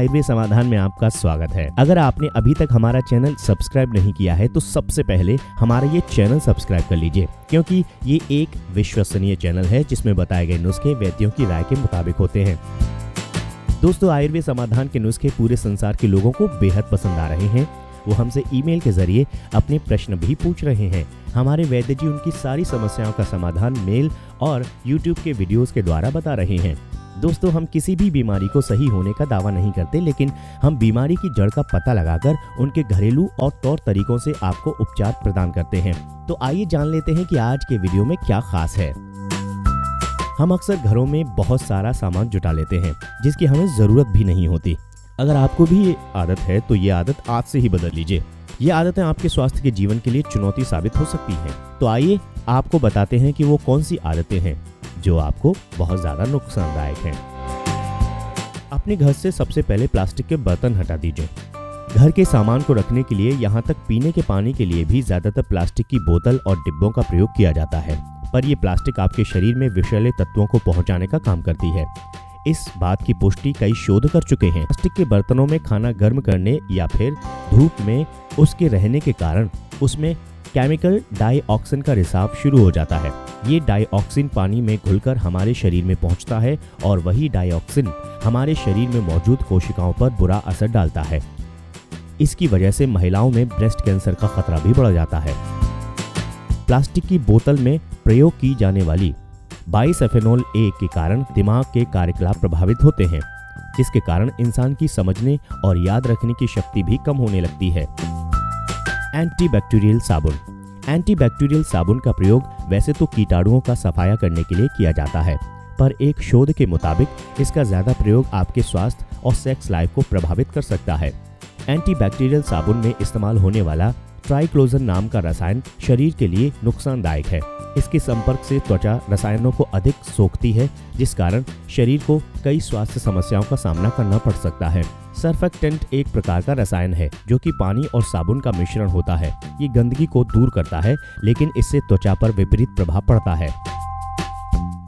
आयुर्वेद समाधान में आपका स्वागत है। अगर आपने अभी तक हमारा चैनल सब्सक्राइब नहीं किया है तो सबसे पहले हमारा ये चैनल सब्सक्राइब कर लीजिए, क्योंकि ये एक विश्वसनीय चैनल है जिसमें बताए गए नुस्खे वैद्यों की राय के मुताबिक होते हैं। दोस्तों, आयुर्वेद समाधान के नुस्खे पूरे संसार के लोगों को बेहद पसंद आ रहे हैं। वो हमसे ईमेल के जरिए अपने प्रश्न भी पूछ रहे हैं। हमारे वैद्य जी उनकी सारी समस्याओं का समाधान मेल और यूट्यूब के वीडियोस के द्वारा बता रहे हैं। दोस्तों, हम किसी भी बीमारी को सही होने का दावा नहीं करते, लेकिन हम बीमारी की जड़ का पता लगाकर उनके घरेलू और तौर तरीकों से आपको उपचार प्रदान करते हैं। तो आइए जान लेते हैं कि आज के वीडियो में क्या खास है। हम अक्सर घरों में बहुत सारा सामान जुटा लेते हैं जिसकी हमें जरूरत भी नहीं होती। अगर आपको भी ये आदत है तो ये आदत आज से ही बदल लीजिए। ये आदतें आपके स्वास्थ्य के जीवन के लिए चुनौती साबित हो सकती हैं। तो आइए आपको बताते हैं कि वो कौन सी आदतें हैं जो आपको बहुत ज्यादा नुकसानदायक हैं। अपने घर से सबसे पहले प्लास्टिक के बर्तन हटा दीजिए। घर के सामान को रखने के लिए यहाँ तक पीने के पानी के लिए भी ज्यादातर प्लास्टिक की बोतल और डिब्बों का प्रयोग किया जाता है, पर यह प्लास्टिक आपके शरीर में विषैले तत्वों को पहुंचाने का काम करती है। इस बात की पुष्टि कई शोध कर चुके हैं। प्लास्टिक के बर्तनों में खाना गर्म करने या फिर धूप में उसके रहने के कारण उसमें केमिकल डाइऑक्सिन का रिसाव शुरू हो जाता है। ये डाइऑक्सिन पानी में घुलकर हमारे शरीर में पहुंचता है और वही डाइऑक्सिन हमारे शरीर में मौजूद कोशिकाओं पर बुरा असर डालता है। इसकी वजह से महिलाओं में ब्रेस्ट कैंसर का खतरा भी बढ़ जाता है। प्लास्टिक की बोतल में प्रयोग की जाने वाली बाइसफेनॉल ए के कारण दिमाग के कार्यकलाप प्रभावित होते हैं, जिसके कारण इंसान की समझने और याद रखने की शक्ति भी कम होने लगती है। एंटीबैक्टीरियल साबुन। एंटीबैक्टीरियल साबुन का प्रयोग वैसे तो कीटाणुओं का सफाया करने के लिए किया जाता है, पर एक शोध के मुताबिक इसका ज्यादा प्रयोग आपके स्वास्थ्य और सेक्स लाइफ को प्रभावित कर सकता है। एंटीबैक्टीरियल साबुन में इस्तेमाल होने वाला ट्राइक्लोजन नाम का रसायन शरीर के लिए नुकसानदायक है। इसके संपर्क से त्वचा रसायनों को अधिक सोखती है, जिस कारण शरीर को कई स्वास्थ्य समस्याओं का सामना करना पड़ सकता है। सर्फेक्टेंट एक प्रकार का रसायन है जो कि पानी और साबुन का मिश्रण होता है। ये गंदगी को दूर करता है, लेकिन इससे त्वचा पर विपरीत प्रभाव पड़ता है।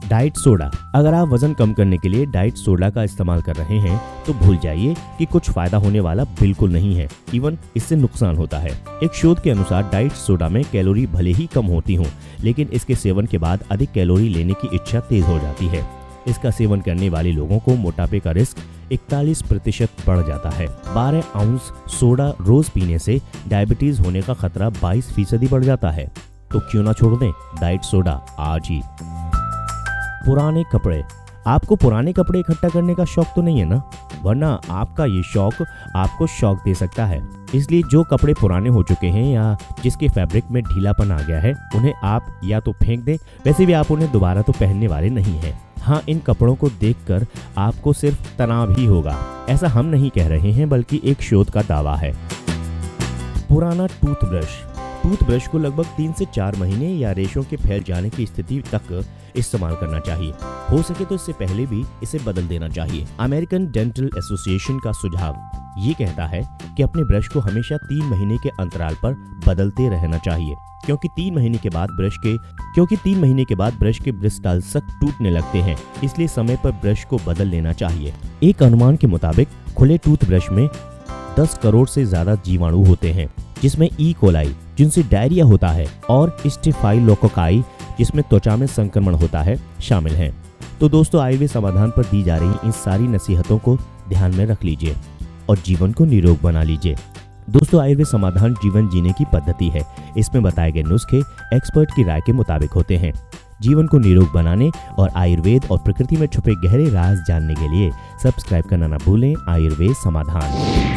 Diet soda. अगर आप वजन कम करने के लिए डाइट सोडा का इस्तेमाल कर रहे हैं तो भूल जाइए कि कुछ फायदा होने वाला बिल्कुल नहीं है, इवन इससे नुकसान होता है। एक शोध के अनुसार डाइट सोडा में कैलोरी भले ही कम होती हो, लेकिन इसके सेवन के बाद अधिक कैलोरी लेने की इच्छा तेज हो जाती है। इसका सेवन करने वाले लोगों को मोटापे का रिस्क 41% बढ़ जाता है। 12 आउंस सोडा रोज पीने से डायबिटीज होने का खतरा 22% बढ़ जाता है। तो क्यों ना छोड़ दें डाइट सोडा आज ही। पुराने कपड़े। आपको पुराने कपड़े इकट्ठा करने का शौक तो नहीं है ना, वरना आपका ये शौक आपको शौक दे सकता है। इसलिए जो कपड़े पुराने हो चुके हैं या जिसके फैब्रिक में ढीलापन आ गया है, उन्हें आप या तो फेंक दें। वैसे भी आप उन्हें दोबारा तो पहनने वाले नहीं हैं। हाँ, इन कपड़ों को देखकर आपको सिर्फ तनाव ही होगा, ऐसा हम नहीं कह रहे हैं, बल्कि एक शोध का दावा है। पुराना टूथब्रश। टूथब्रश को लगभग 3 से 4 महीने या रेशों के फैल जाने की स्थिति तक इस्तेमाल करना चाहिए। हो सके तो इससे पहले भी इसे बदल देना चाहिए। अमेरिकन डेंटल एसोसिएशन का सुझाव ये कहता है कि अपने ब्रश को हमेशा 3 महीने के अंतराल पर बदलते रहना चाहिए, क्योंकि 3 महीने के बाद ब्रश के ब्रिस्टल्स टूटने लगते हैं। इसलिए समय पर ब्रश को बदल लेना चाहिए। एक अनुमान के मुताबिक खुले टूथब्रश में 10 करोड़ से ज्यादा जीवाणु होते हैं, जिसमें ई कोलाई जिनसे डायरिया होता है और स्टेफाइलोकोकाई जिसमें त्वचा में संक्रमण होता है शामिल हैं। तो दोस्तों, आयुर्वेद समाधान पर दी जा रही इन सारी नसीहतों को ध्यान में रख लीजिए और जीवन को निरोग बना लीजिए। दोस्तों, आयुर्वेद समाधान जीवन जीने की पद्धति है। इसमें बताए गए नुस्खे एक्सपर्ट की राय के मुताबिक होते हैं। जीवन को निरोग बनाने और आयुर्वेद और प्रकृति में छुपे गहरे राज जानने के लिए सब्सक्राइब करना न भूलें। आयुर्वेद समाधान।